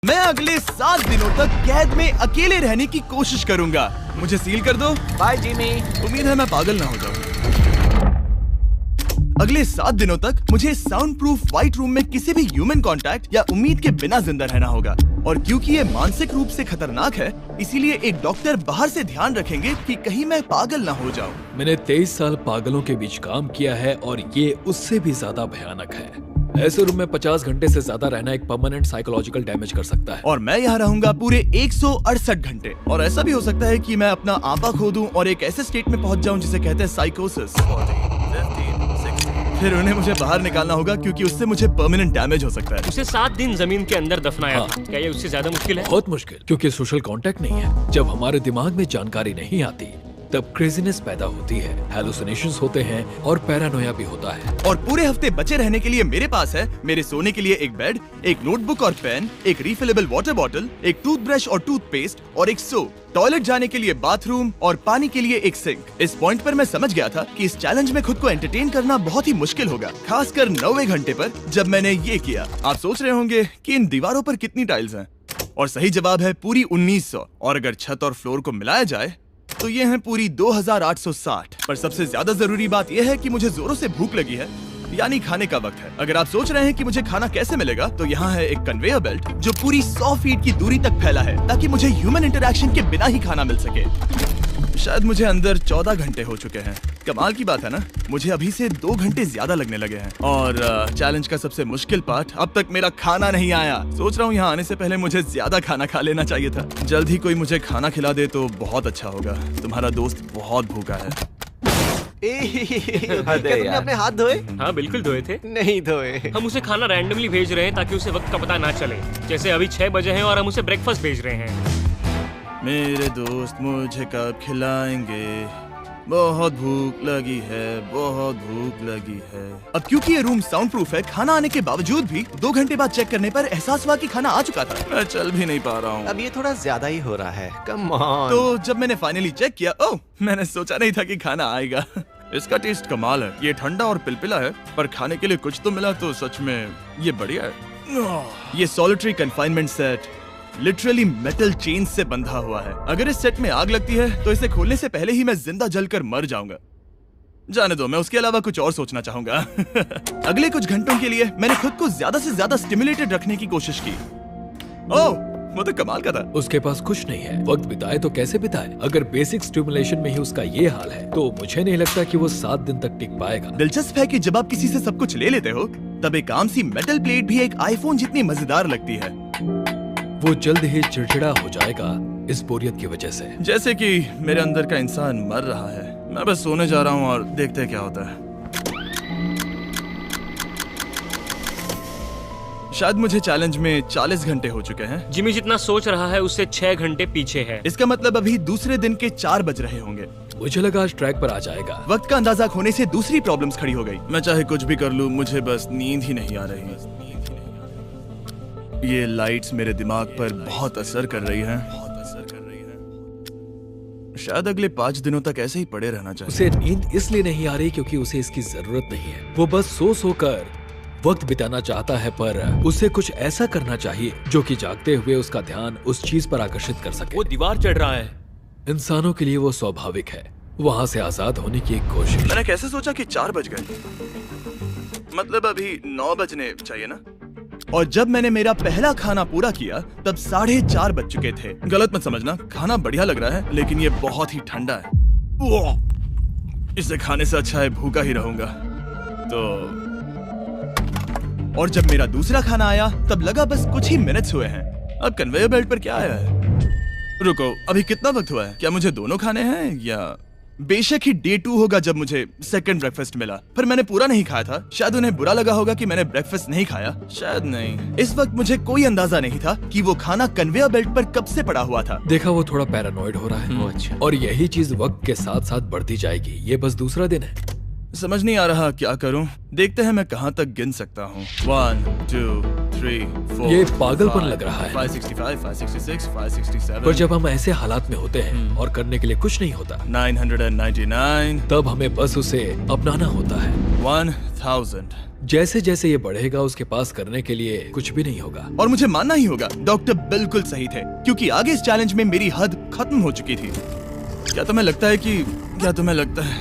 मैं अगले 7 दिनों तक कैद में अकेले रहने की कोशिश करूंगा। मुझे सील कर दो। Bye Jimmy. उम्मीद है मैं पागल ना हो जाऊं। अगले 7 दिनों तक मुझे साउंड प्रूफ व्हाइट रूम में किसी भी ह्यूमन कांटेक्ट या उम्मीद के बिना जिंदा रहना होगा। और क्योंकि ये मानसिक रूप से खतरनाक है, इसीलिए एक डॉक्टर बाहर से ध्यान रखेंगे कि कहीं मैं पागल ना हो जाऊं। मैंने 23 साल पागलों के बीच काम किया है और ये उससे भी ज्यादा भयानक है। ऐसे रूम में 50 घंटे से ज्यादा रहना एक परमानेंट साइकोलॉजिकल डैमेज कर सकता है। और मैं यहाँ रहूंगा पूरे 168 घंटे। और ऐसा भी हो सकता है कि मैं अपना आपा खो दूं और एक ऐसे स्टेट में पहुंच जाऊं जिसे कहते हैं साइकोसिस। फिर उन्हें मुझे बाहर निकालना होगा क्योंकि उससे मुझे परमानेंट डैमेज हो सकता है। उसे 7 दिन जमीन के अंदर दफनाया था। क्या ये उससे ज्यादा मुश्किल है? बहुत मुश्किल, क्योंकि सोशल कांटेक्ट नहीं है। जब हमारे दिमाग में जानकारी नहीं आती तब क्रेजीनेस पैदा होती है, हैलुसिनेशंस होते हैं और पैरानोया भी होता है। और पूरे हफ्ते बचे रहने के लिए मेरे पास है मेरे सोने के लिए एक बेड, एक नोटबुक और पेन, एक रिफिलेबल वाटर बॉटल, एक टूथब्रश और टूथपेस्ट और एक सोप, टॉयलेट जाने के लिए बाथरूम और पानी के लिए एक सिंक। इस पॉइंट पर मैं समझ गया था कि इस चैलेंज में खुद को एंटरटेन करना बहुत ही मुश्किल होगा, खासकर 90वें घंटे पर जब मैंने ये किया। आप सोच रहे होंगे कि इन दीवारों पर कितनी टाइल्स हैं? और सही जवाब है पूरी 1900। और अगर छत और फ्लोर को मिलाया जाए तो ये हैं पूरी 2860। पर सबसे ज्यादा जरूरी बात यह है कि मुझे जोरों से भूख लगी है, यानी खाने का वक्त है। अगर आप सोच रहे हैं कि मुझे खाना कैसे मिलेगा, तो यहाँ है एक कन्वेयर बेल्ट जो पूरी 100 फीट की दूरी तक फैला है, ताकि मुझे ह्यूमन इंटरैक्शन के बिना ही खाना मिल सके। शायद मुझे अंदर 14 घंटे हो चुके हैं। कमाल की बात है ना, मुझे अभी से 2 घंटे ज्यादा लगने लगे हैं। और चैलेंज का सबसे मुश्किल पार्ट, अब तक मेरा खाना नहीं आया। सोच रहा हूँ यहाँ आने से पहले मुझे ज्यादा खाना खा लेना चाहिए था। जल्द ही कोई मुझे खाना खिला दे तो बहुत अच्छा होगा। तुम्हारा दोस्त बहुत भूखा है। क्या तुमने अपने हाथ धोए? हाँ बिल्कुल धोए थे। नहीं धोए। हम उसे खाना रैंडमली भेज रहे हैं ताकि उसे वक्त का पता ना चले। जैसे अभी 6 बजे हैं और हम उसे ब्रेकफास्ट भेज रहे हैं। मेरे दोस्त मुझे कब खिलाएंगे? बहुत भूख लगी है, बहुत भूख लगी है। अब क्योंकि ये रूम साउंड प्रूफ है, खाना आने के बावजूद भी 2 घंटे बाद चेक करने पर एहसास हुआ कि खाना आ चुका था। मैं चल भी नहीं पा रहा हूँ। अब ये थोड़ा ज्यादा ही हो रहा है। Come on. तो जब मैंने फाइनली चेक किया, ओह, मैंने सोचा नहीं था कि खाना आएगा। इसका टेस्ट कमाल है। ये ठंडा और पिलपिला है, पर खाने के लिए कुछ तो मिला, तो सच में ये बढ़िया है। ये solitary confinement set literally metal chain से बंधा हुआ है। अगर इस सेट में आग लगती है तो इसे खोलने से पहले ही मैं जिंदा जलकर मर जाऊंगा। जाने दो, मैं उसके अलावा कुछ और सोचना चाहूंगा। अगले कुछ घंटों के लिए मैंने खुद को ज्यादा से ज्यादा स्टिमुलेटेड रखने की कोशिश की। ओह, वो तो कमाल का था। उसके पास कुछ नहीं है, वक्त बिताए तो कैसे बिताए? अगर बेसिक स्टिमुलेशन में ही उसका ये हाल है तो मुझे नहीं लगता कि वो 7 दिन तक टिक पाएगा। दिलचस्प है कि जब आप किसी से सब कुछ ले लेते हो, तब एक आम सी मेटल प्लेट भी एक आईफोन जितनी मजेदार लगती है। वो जल्द ही चिड़चिड़ा हो जाएगा इस बोरियत की वजह से। जैसे कि मेरे अंदर का इंसान मर रहा है। मैं बस सोने जा रहा हूँ और देखते हैं क्या होता है। शायद मुझे चैलेंज में 40 घंटे हो चुके हैं। जिमी जितना सोच रहा है उससे 6 घंटे पीछे है। इसका मतलब अभी दूसरे दिन के 4 बज रहे होंगे। मुझे लगा आज ट्रैक पर आ जाएगा। वक्त का अंदाजा खोने से दूसरी प्रॉब्लम्स खड़ी हो गई। मैं चाहे कुछ भी कर लूं, मुझे बस नींद ही नहीं आ रही। ये लाइट्स मेरे दिमाग पर बहुत असर कर रही हैं। शायद अगले 5 दिनों तक ऐसे ही पड़े रहना चाहिए। उसे नींद इसलिए नहीं आ रही क्योंकि उसे इसकी जरूरत नहीं है। वो बस सो कर वक्त बिताना चाहता है, पर उसे कुछ ऐसा करना चाहिए जो कि जागते हुए उसका ध्यान उस चीज पर आकर्षित कर सके। वो दीवार चढ़ रहा है। इंसानों के लिए वो स्वाभाविक है। वहाँ से आजाद होने की एक कोशिश। मैंने कैसे सोचा कि 4 बज गए? मतलब अभी 9 बजने चाहिए ना? और जब मैंने मेरा पहला खाना पूरा किया तब 4:30 बज चुके थे। गलत मत समझना, खाना बढ़िया लग रहा है, लेकिन ये बहुत ही ठंडा है। इसे खाने से अच्छा है भूखा ही रहूंगा। तो और जब मेरा दूसरा खाना आया तब लगा बस कुछ ही मिनट्स हुए हैं। अब कन्वेयर बेल्ट पर क्या आया है? रुको, अभी कितना वक्त हुआ है? क्या मुझे दोनों खाने हैं? या बेशक ही डे 2 होगा जब मुझे सेकंड ब्रेकफास्ट मिला, पर मैंने पूरा नहीं खाया था। शायद उन्हें बुरा लगा होगा कि मैंने ब्रेकफास्ट नहीं खाया, शायद नहीं। इस वक्त मुझे कोई अंदाजा नहीं था कि वो खाना कन्वेयर बेल्ट पर कब से पड़ा हुआ था। देखा, वो थोड़ा पैरानॉइड हो रहा है। अच्छा। और यही चीज वक्त के साथ साथ बढ़ती जाएगी। ये बस दूसरा दिन है। समझ नहीं आ रहा क्या करूं। देखते हैं मैं कहां तक गिन सकता हूं। 1 2 3 4 ये पागलपन लग रहा है। 565 566 567 पर जब हम ऐसे हालात में होते हैं और करने के लिए कुछ नहीं होता, 999 तब हमें बस उसे अपनाना होता है। 1000। जैसे जैसे ये बढ़ेगा उसके पास करने के लिए कुछ भी नहीं होगा। और मुझे मानना ही होगा, डॉक्टर बिल्कुल सही थे, क्योंकि आगे इस चैलेंज में मेरी हद खत्म हो चुकी थी। क्या तुम्हें लगता है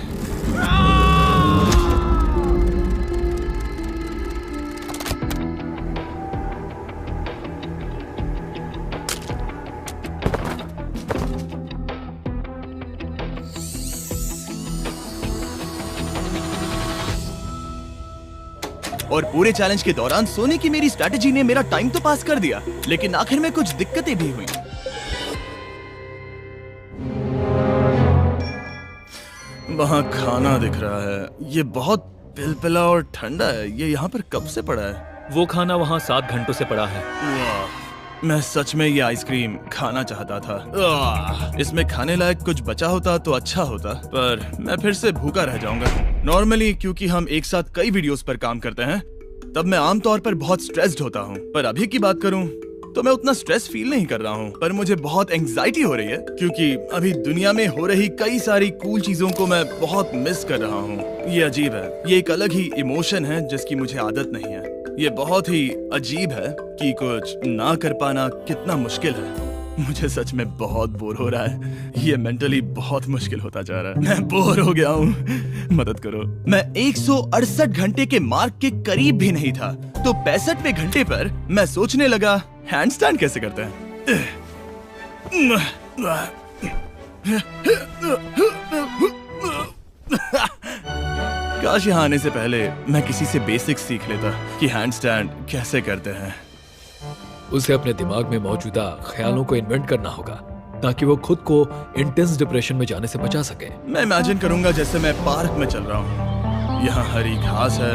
और पूरे चैलेंज के दौरान सोने की मेरी स्ट्रैटेजी ने मेरा टाइम तो पास कर दिया, लेकिन आखिर में कुछ दिक्कतें भी हुई। वहाँ खाना दिख रहा है, ये बहुत पिलपिला और ठंडा है। ये यहाँ पर कब से पड़ा है? वो खाना वहाँ 7 घंटों से पड़ा है। वाह, मैं सच में ये आइसक्रीम खाना चाहता था। इसमें खाने लायक कुछ बचा होता तो अच्छा होता, पर मैं फिर से भूखा रह जाऊंगा। नॉर्मली क्योंकि हम एक साथ कई वीडियोस पर काम करते हैं, तब मैं आमतौर पर बहुत स्ट्रेस्ड होता हूँ। पर अभी की बात करूँ तो मैं उतना स्ट्रेस फील नहीं कर रहा हूँ, पर मुझे बहुत एंजाइटी हो रही है, क्योंकि अभी दुनिया में हो रही कई सारी कूल चीजों को मैं बहुत मिस कर रहा हूँ। ये अजीब है, ये एक अलग ही इमोशन है जिसकी मुझे आदत नहीं है। ये बहुत ही अजीब है कि कुछ ना कर पाना कितना मुश्किल है। मुझे सच में बहुत बोर हो रहा है। ये मेंटली बहुत मुश्किल होता जा रहा है। मैं बोर हो गया हूँ, मदद करो। मैं 168 घंटे के मार्क के करीब भी नहीं था, तो 65वें घंटे पर मैं सोचने लगा, हैंडस्टैंड कैसे करते हैं। काश यहाँ आने से पहले मैं किसी से बेसिक्स सीख लेता कि हैंडस्टैंड कैसे करते हैं। उसे अपने दिमाग में मौजूदा ख्यालों को इन्वेंट करना होगा ताकि वो खुद को इंटेंस डिप्रेशन में जाने से बचा सके। मैं इमेजिन करूंगा जैसे मैं पार्क में चल रहा हूँ, यहाँ हरी घास है,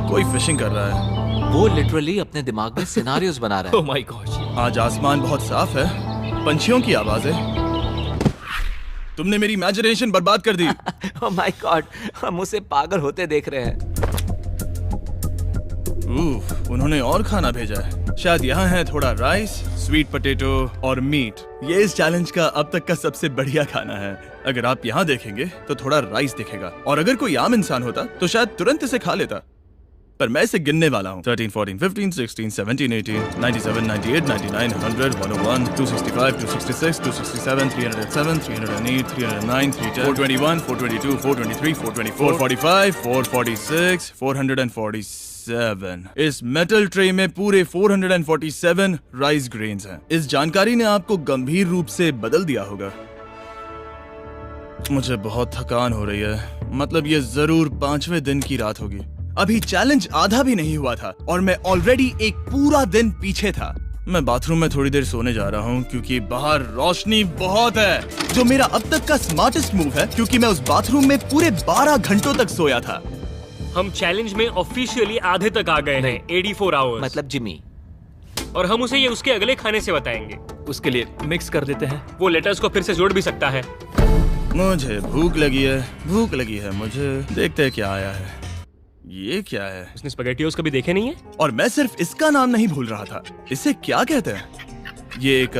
कोई फिशिंग कर रहा है। वो लिटरली अपने दिमाग में सिनारियोस बना रहा है। Oh my God. आज आसमान बहुत साफ है, पंछियों की आवाजें। तुमने मेरी इमेजिनेशन बर्बाद कर दी। ओह माय गॉड, हम उसे पागल होते देख रहे हैं। उन्होंने और खाना भेजा है। शायद यहाँ है थोड़ा राइस, स्वीट पोटैटो और मीट। ये इस चैलेंज का अब तक का सबसे बढ़िया खाना है। अगर आप यहाँ देखेंगे तो थोड़ा राइस दिखेगा, और अगर कोई आम इंसान होता तो शायद तुरंत इसे खा लेता, पर मैं इसे गिनने वाला हूँ। 13, 14, 15, 16, 17, 18, 97, 98, 99, 100, 101, 265, 266, 267, 307, 308, 309, 310, 421, 422, 423, 424, 445, 446, 447। इस मेटल ट्रे में पूरे 447 राइस ग्रेन्स हैं। इस जानकारी ने आपको गंभीर रूप से बदल दिया होगा। मुझे बहुत थकान हो रही है, मतलब ये जरूर 5वें दिन की रात होगी। अभी चैलेंज आधा भी नहीं हुआ था और मैं ऑलरेडी एक पूरा दिन पीछे था। मैं बाथरूम में थोड़ी देर सोने जा रहा हूँ क्योंकि बाहर रोशनी बहुत है, जो मेरा अब तक का स्मार्टेस्ट मूव है, क्योंकि मैं उस बाथरूम में पूरे 12 घंटों तक सोया था। हम चैलेंज में ऑफिशियली आधे तक आ गए हैं, 84 आवर्स। मतलब जिमी। और हम उसे ये उसके अगले खाने से बताएंगे। उसके लिए मिक्स कर देते हैं। वो लेटर्स को फिर से जोड़ भी सकता है। मुझे भूख लगी है मुझे। देखते हैं क्या आया है। ये क्या है? उसने स्पैगेटियोस कभी देखे नहीं है? और मैं सिर्फ इसका नाम नहीं भूल रहा था। इसे क्या कहते हैं? ये एक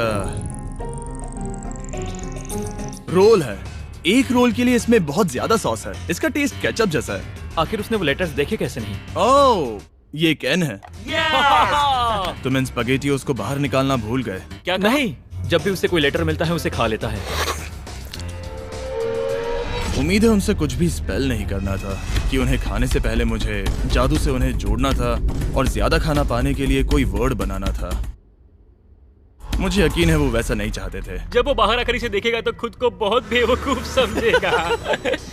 रोल है। एक रोल के लिए इसमें बहुत ज्यादा सॉस है। इसका टेस्ट केचप जैसा है। आखिर उसने वो लेटर्स देखे कैसे नहीं? ओह, ये कैन है। तुम इन स्पैगेटियोस को बाहर निकालना भूल गए। क्या नहीं, जब भी उसे कोई लेटर मिलता है उसे खा लेता है। उम्मीद है उनसे कुछ भी स्पेल नहीं करना था कि उन्हें खाने से पहले मुझे जादू से उन्हें जोड़ना था और ज्यादा खाना पाने के लिए कोई वर्ड बनाना था। मुझे यकीन है वो वैसा नहीं चाहते थे। जब वो बाहर आकर इसे देखेगा तो खुद को बहुत बेवकूफ समझेगा।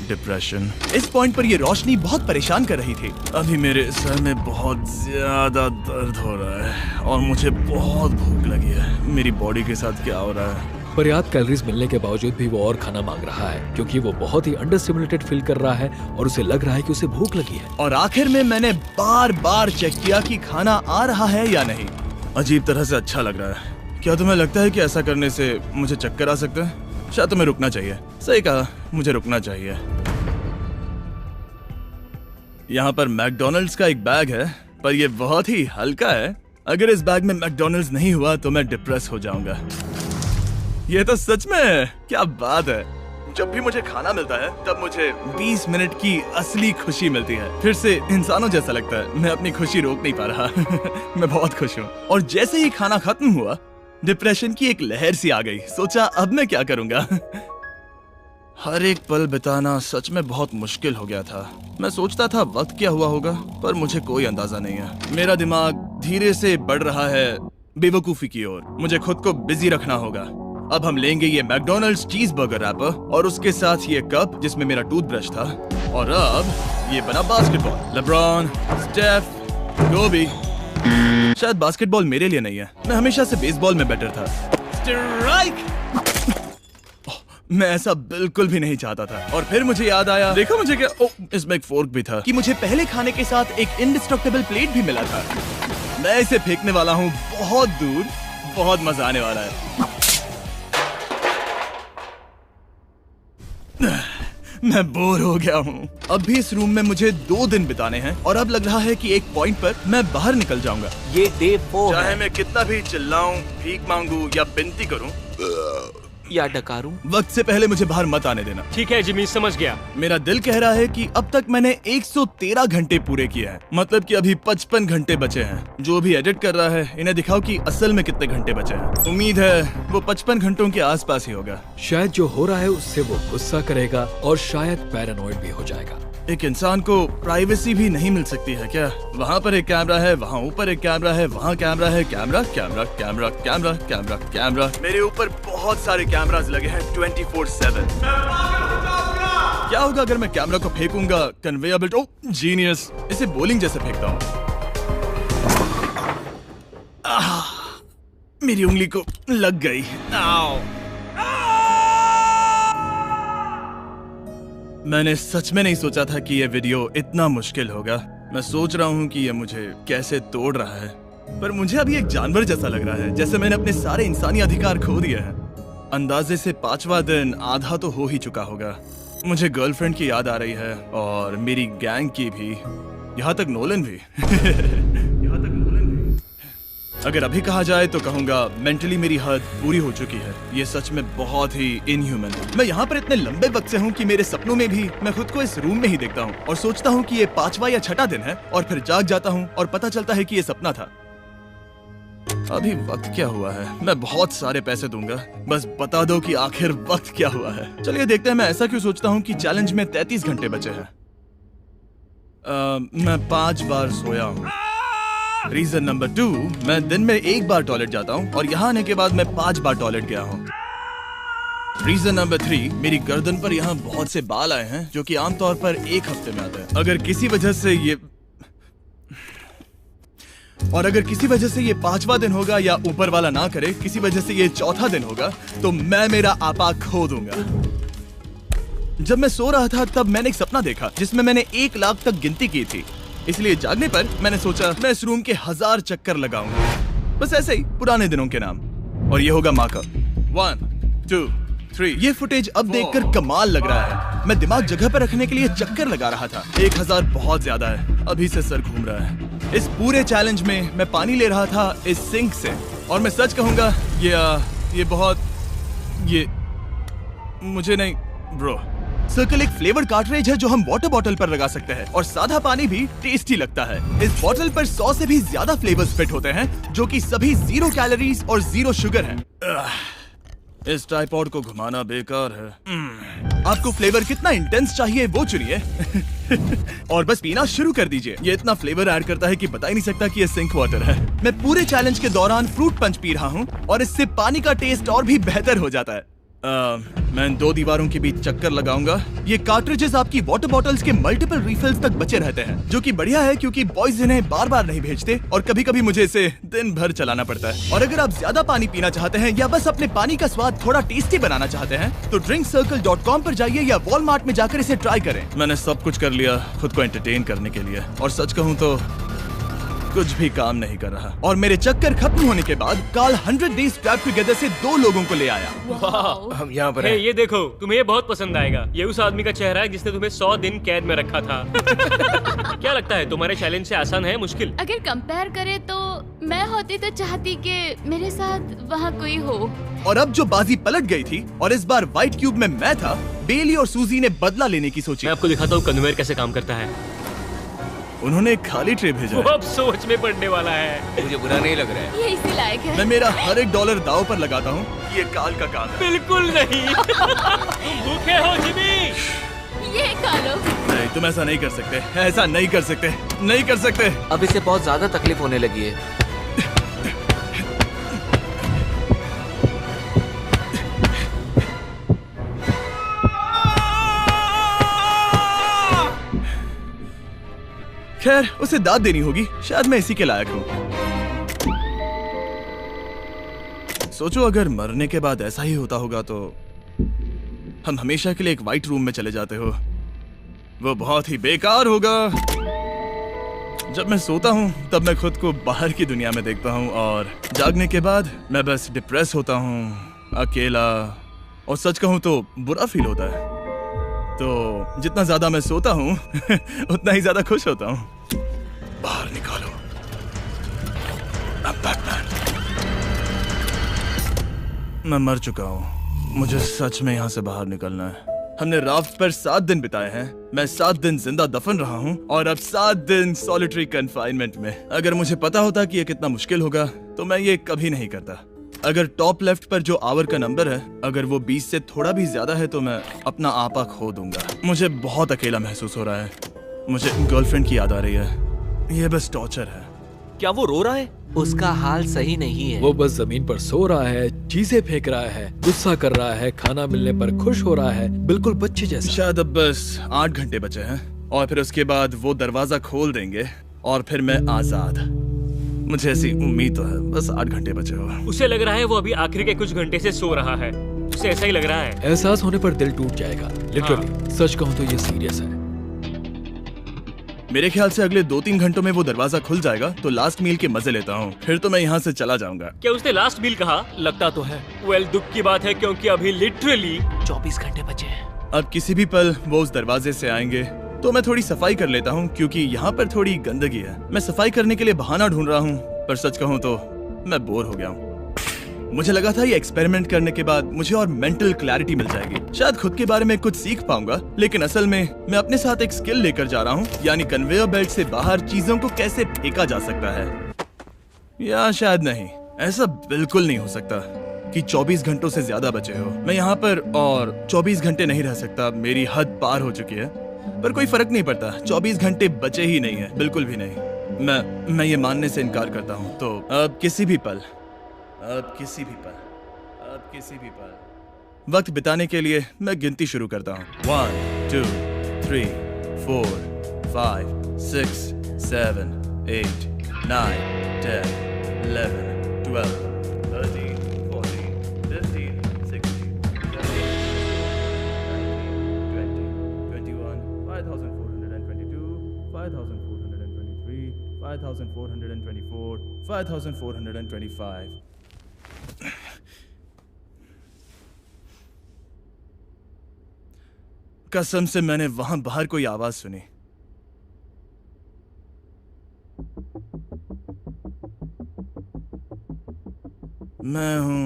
डिप्रेशन। इस पॉइंट पर ये रोशनी बहुत परेशान कर रही थी। अभी मेरे सर में बहुत ज्यादा दर्द हो रहा है और मुझे बहुत भूख लगी है। मेरी बॉडी के साथ क्या हो रहा है? पर्याप्त कैलोरीज मिलने के बावजूद भी वो और खाना मांग रहा है क्योंकि वो बहुत ही अंडर स्टिमुलेटेड फील कर रहा है और उसे लग रहा है कि उसे भूख लगी है। और आखिर में मैंने बार बार चेक किया कि खाना आ रहा है या नहीं। अजीब तरह से अच्छा लग रहा है। क्या तुम्हें लगता है कि ऐसा करने से मुझे चक्कर आ सकता है? शायद तुम्हें रुकना चाहिए। सही कहा, मुझे रुकना चाहिए। यहाँ पर मैकडोनल्ड्स का एक बैग है, पर ये बहुत ही हल्का है। अगर इस बैग में मैकडोनल्ड्स नहीं हुआ तो मैं डिप्रेस हो जाऊंगा। ये तो सच में क्या बात है। जब भी मुझे खाना मिलता है तब मुझे 20 मिनट की असली खुशी मिलती है। फिर से इंसानों जैसा लगता है। मैं अपनी खुशी रोक नहीं पा रहा। मैं बहुत खुश हूँ। और जैसे ही खाना खत्म हुआ, डिप्रेशन की एक लहर सी आ गई। सोचा अब मैं क्या करूंगा। हर एक पल बिताना सच में बहुत मुश्किल हो गया था। मैं सोचता था वक्त क्या हुआ होगा, पर मुझे कोई अंदाजा नहीं है। मेरा दिमाग धीरे से बढ़ रहा है बेवकूफी की ओर। मुझे खुद को बिजी रखना होगा। अब हम लेंगे ये मैकडोनल्ड्स चीज बर्गर रैपर और उसके साथ ये कप जिसमें मेरा टूथब्रश था। और अब ये बना बास्केटबॉल। लेब्रॉन, स्टेफ, कोबी। शायद बास्केटबॉल मेरे लिए नहीं है। मैं हमेशा से बेसबॉल में बेटर था। स्ट्राइक! मैं ऐसा बिल्कुल भी नहीं चाहता था। और फिर मुझे याद आया, देखो मुझे क्या, इसमें एक फोर्क भी था, कि मुझे पहले खाने के साथ एक इंडिस्ट्रक्टेबल प्लेट भी मिला था। मैं इसे फेंकने वाला हूँ बहुत दूर। बहुत मजा आने वाला है। मैं बोर हो गया हूँ। अब भी इस रूम में मुझे 2 दिन बिताने हैं और अब लग रहा है कि एक पॉइंट पर मैं बाहर निकल जाऊंगा। ये डे 4 चाहे है मैं कितना भी चिल्लाऊं, भीख मांगू या विनती करूं, या डकारूं। वक्त से पहले मुझे बाहर मत आने देना। ठीक है जिमी, समझ गया। मेरा दिल कह रहा है कि अब तक मैंने 113 घंटे पूरे किए हैं। मतलब कि अभी 55 घंटे बचे हैं। जो भी एडिट कर रहा है इन्हें दिखाओ कि असल में कितने घंटे बचे हैं। उम्मीद है वो 55 घंटों के आसपास ही होगा। शायद जो हो रहा है उससे वो गुस्सा करेगा और शायद पैरानॉइड भी हो जाएगा। एक इंसान को प्राइवेसी भी नहीं मिल सकती है क्या? वहाँ पर एक कैमरा है, वहाँ ऊपर एक कैमरा है, वहाँ कैमरा है, camera camera camera camera camera camera. मेरे ऊपर बहुत सारे कैमरास लगे हैं 24/7। क्या होगा अगर मैं कैमरा को फेंकूंगा? Conveyor belt. Oh genius! इसे बोलिंग जैसे फेंकता हूँ। मेरी उंगली को लग गई। आओ! मैंने सच में नहीं सोचा था कि यह वीडियो इतना मुश्किल होगा। मैं सोच रहा हूँ कि यह मुझे कैसे तोड़ रहा है, पर मुझे अभी एक जानवर जैसा लग रहा है, जैसे मैंने अपने सारे इंसानी अधिकार खो दिए हैं। अंदाजे से 5वां दिन आधा तो हो ही चुका होगा। मुझे गर्लफ्रेंड की याद आ रही है और मेरी गैंग की भी, यहाँ तक नोलन भी। यहाँ तक नोलन भी। अगर अभी कहा जाए तो कहूंगा मेंटली मेरी हद पूरी हो चुकी है। ये सच में बहुत ही इनह्यूमन है। मैं यहाँ पर इतने लंबे वक्त से हूँ कि मेरे सपनों में भी मैं खुद को इस रूम में ही देखता हूँ और सोचता हूँ कि ये 5वां या 6वां दिन है और फिर जाग जाता हूँ और पता चलता है कि ये सपना था। अभी वक्त क्या हुआ है? मैं बहुत सारे पैसे दूंगा, बस बता दो कि आखिर वक्त क्या हुआ है। चलिए देखते हैं मैं ऐसा क्यों सोचता हूँ कि चैलेंज में 33 घंटे बचे हैं। मैं 5 बार सोया हूँ। रीजन नंबर 2, मैं दिन में 1 बार टॉयलेट जाता हूँ और यहाँ आने के बाद मैं 5 बार टॉयलेट गया हूँ। रीजन नंबर 3, मेरी गर्दन पर यहाँ बहुत से बाल आए हैं जो कि आमतौर पर 1 हफ्ते में आते हैं। अगर किसी वजह से ये 5वां दिन होगा या ऊपर वाला ना करे, किसी वजह से ये 4था दिन होगा, तो मैं मेरा आपा खो दूंगा। जब मैं सो रहा था तब मैंने एक सपना देखा जिसमें मैंने 1 लाख तक गिनती की थी। इसलिए जागने पर मैंने सोचा मैं इस रूम के 1000 चक्कर लगाऊंगा, बस ऐसे ही पुराने दिनों के नाम। और ये होगा माँ का 1 2 3। ये फुटेज अब देखकर कमाल लग रहा है। मैं दिमाग जगह पर रखने के लिए चक्कर लगा रहा था। 1000 बहुत ज्यादा है। अभी से सर घूम रहा है। इस पूरे चैलेंज में मैं पानी ले रहा था इस सिंक से, और मैं सच कहूंगा ये मुझे नहीं ब्रो। सर्कल एक फ्लेवर कार्ट्रिज है जो हम वाटर बॉटल पर लगा सकते हैं और सादा पानी भी टेस्टी लगता है। इस बॉटल पर 100 से भी ज्यादा फ्लेवर्स फिट होते हैं जो कि सभी 0 कैलोरीज और 0 शुगर हैं। इस ट्राइपॉड को घुमाना बेकार है। आपको फ्लेवर कितना इंटेंस चाहिए वो चुनिए और बस पीना शुरू कर दीजिए। ये इतना फ्लेवर ऐड करता है कि बता ही नहीं सकता कि ये सिंक वाटर है। मैं पूरे चैलेंज के दौरान फ्रूट पंच पी रहा हूँ और इससे पानी का टेस्ट और भी बेहतर हो जाता है। मैं इन 2 दीवारों के बीच चक्कर लगाऊंगा। ये कार्ट्रिजेस आपकी वाटर बॉटल्स के मल्टीपल रिफिल्स तक बचे रहते हैं, जो कि बढ़िया है क्योंकि बॉयज इन्हें बार बार नहीं भेजते और कभी कभी मुझे इसे दिन भर चलाना पड़ता है। और अगर आप ज्यादा पानी पीना चाहते हैं या बस अपने पानी का स्वाद थोड़ा टेस्टी बनाना चाहते हैं तो drinkcircle.com पर जाइए या वॉलमार्ट में जाकर इसे ट्राई करें। मैंने सब कुछ कर लिया खुद को एंटरटेन करने के लिए, और सच कहूँ तो कुछ भी काम नहीं कर रहा और मेरे चक्कर खत्म होने के बाद कार्ल 100 डेज ट्रैप टुगेदर से 2 लोगों को ले आया। हम यहाँ पर हे, हैं। ये देखो, तुम्हें ये बहुत पसंद आएगा। ये उस आदमी का चेहरा है जिसने तुम्हें 100 दिन कैद में रखा था। क्या लगता है, तुम्हारे चैलेंज से आसान है मुश्किल? अगर कंपेयर करे तो मैं होती तो चाहती कि मेरे साथ वहाँ कोई हो। और अब जो बाजी पलट गई थी और इस बार व्हाइट क्यूब में मैं था, बेली और सूजी ने बदला लेने की सोची। मैं आपको दिखाता हूँ कन्वेयर कैसे काम करता है। उन्होंने एक खाली ट्रे भेजा वो है। अब सोच में पड़ने वाला है। मुझे बुरा नहीं लग रहा है। ये इसी लायक है। मैं मेरा हर एक डॉलर दाव पर लगाता हूँ। ये काल का काम है। बिल्कुल नहीं। तुम भूखे हो जिमी। ये खा लो। नहीं, तुम ऐसा नहीं कर सकते, ऐसा नहीं कर सकते, नहीं कर सकते। अब इसे बहुत ज्यादा तकलीफ होने लगी है। खैर, उसे दाद देनी होगी। शायद मैं इसी के लायक हूँ। सोचो अगर मरने के बाद ऐसा ही होता होगा तो हम हमेशा के लिए एक व्हाइट रूम में चले जाते हो। वो बहुत ही बेकार होगा। जब मैं सोता हूँ तब मैं खुद को बाहर की दुनिया में देखता हूँ और जागने के बाद मैं बस डिप्रेस होता हूँ, अकेला, और सच कहूँ तो बुरा फील होता है। तो जितना ज्यादा मैं सोता हूँ उतना ही ज्यादा खुश होता हूँ। बाहर निकालो। I'm Batman। मैं मर चुका हूँ। मुझे सच में यहाँ से बाहर निकलना है। हमने राफ्ट पर 7 दिन बिताए हैं। मैं 7 दिन जिंदा दफन रहा हूँ और अब 7 दिन सॉलिटरी कन्फाइनमेंट में। अगर मुझे पता होता कि ये कितना मुश्किल होगा तो मैं ये कभी नहीं करता। अगर टॉप लेफ्ट पर जो आवर का नंबर है, अगर वो 20 से थोड़ा भी ज्यादा है तो मैं अपना आपा खो दूंगा। मुझे बहुत अकेला महसूस हो रहा है। मुझे गर्लफ्रेंड की याद आ रही है। ये बस टॉर्चर है। क्या वो रो रहा है? उसका हाल सही नहीं है। वो बस जमीन पर सो रहा है, चीजें फेंक रहा है, गुस्सा कर रहा है, खाना मिलने पर खुश हो रहा है, बिल्कुल बच्चे जैसा। शायद अब बस 8 घंटे बचे हैं और फिर उसके बाद वो दरवाजा खोल देंगे और फिर मैं आजाद। मुझे ऐसी उम्मीद तो है। बस 8 घंटे बचे हो। उसे लग रहा है वो अभी आखिरी के कुछ घंटे से सो रहा है। उसे ऐसा ही लग रहा है। एहसास होने पर दिल टूट जाएगा। लिटरली सच कहूँ तो ये सीरियस है। मेरे ख्याल से अगले 2-3 घंटों में वो दरवाजा खुल जाएगा तो लास्ट मील के मजे लेता हूँ। फिर तो मैं यहाँ से चला जाऊंगा। क्या उसने लास्ट मील कहा? लगता तो है। वेल, दुख की बात है क्योंकि अभी लिटरली 24 घंटे बचे हैं। अब किसी भी पल वो उस दरवाजे से आएंगे तो मैं थोड़ी सफाई कर लेता हूँ क्योंकि यहाँ पर थोड़ी गंदगी है। मैं सफाई करने के लिए बहाना ढूंढ रहा हूँ, पर सच कहूँ तो मैं बोर हो गया हूँ। मुझे लगा था ये एक्सपेरिमेंट करने के बाद मुझे और मेंटल क्लैरिटी मिल जाएगी, शायद खुद के बारे में कुछ सीख पाऊंगा। लेकिन असल में मैं अपने साथ एक स्किल लेकर जा रहा हूँ, यानी कन्वेयर बेल्ट से बाहर चीजों को कैसे फेंका जा सकता है। या शायद नहीं, ऐसा बिल्कुल नहीं हो सकता कि 24 घंटों से ज्यादा बचे हो। मैं यहाँ पर और 24 घंटे नहीं रह सकता। मेरी हद पार हो चुकी है, पर कोई फर्क नहीं पड़ता। 24 घंटे बचे ही नहीं है, बिल्कुल भी नहीं। मैं ये मानने से इनकार करता हूँ। तो अब किसी भी पल वक्त बिताने के लिए मैं गिनती शुरू करता हूँ। 1 2 3 4 5 6 7 8 9 10 11 12 13 14 15 16 17 18 19 20 21 5422 5423 5424 5425। कसम से मैंने वहां बाहर कोई आवाज सुनी। मैं हूं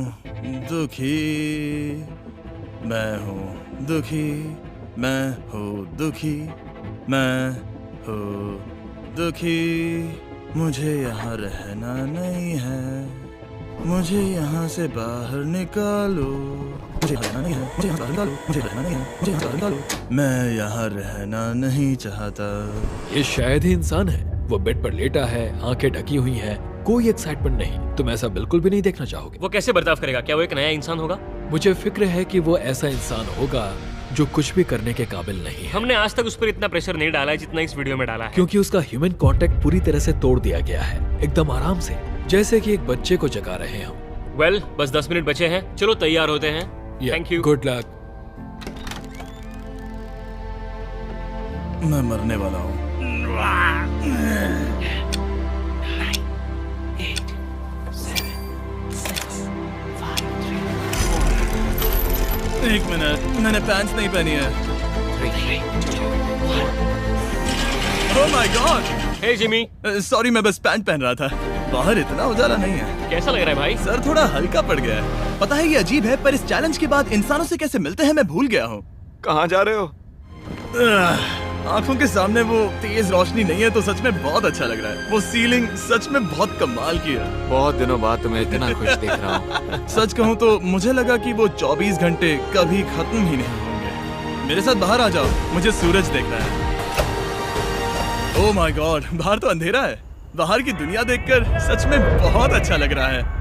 दुखी, मैं हूं दुखी, मैं हूं दुखी, मैं हूं दुखी। मुझे यहाँ रहना नहीं है, मुझे यहाँ से बाहर निकालो। मुझे रहना नहीं है, मुझे यहाँ से बाहर निकालो। मुझे रहना नहीं है, मुझे यहाँ से बाहर निकालो। मैं यहाँ रहना नहीं चाहता। ये शायद ही इंसान है। वो बेड पर लेटा है, आंखें ढकी हुई हैं, कोई एक्साइटमेंट नहीं। तुम ऐसा बिल्कुल भी नहीं देखना चाहोगे। वो कैसे बर्ताव करेगा? क्या वो एक नया इंसान होगा? मुझे फिक्र है कि वो ऐसा इंसान होगा जो कुछ भी करने के काबिल नहीं है। हमने आज तक उस पर इतना प्रेशर नहीं डाला है जितना इस वीडियो में डाला है। क्योंकि उसका ह्यूमन कांटेक्ट पूरी तरह से तोड़ दिया गया है, एकदम आराम से, जैसे कि एक बच्चे को जगा रहे हो। वेल, बस 10 मिनट बचे हैं। चलो तैयार होते हैं। Thank you. Good luck. मैं मरने वाला हूँ। एक मिनट, मैंने पैंट्स नहीं पहनी है। Oh my god! Hey Jimmy, sorry, मैं बस पैंट पहन रहा था। बाहर इतना उजाला नहीं है। कैसा लग रहा है भाई? सर थोड़ा हल्का पड़ गया है। पता है ये अजीब है, पर इस चैलेंज के बाद इंसानों से कैसे मिलते हैं मैं भूल गया हूँ। कहाँ जा रहे हो? आंखों के सामने वो तेज रोशनी नहीं है तो सच में बहुत अच्छा लग रहा है। वो सीलिंग सच में बहुत कमाल की है। बहुत दिनों बाद तुम्हें इतना खुश देख रहा हूँ। सच कहूँ तो मुझे लगा कि वो 24 घंटे कभी खत्म ही नहीं होंगे। मेरे साथ बाहर आ जाओ, मुझे सूरज देखना है। ओह माय गॉड, बाहर तो अंधेरा है। बाहर की दुनिया देखकर सच में बहुत अच्छा लग रहा है।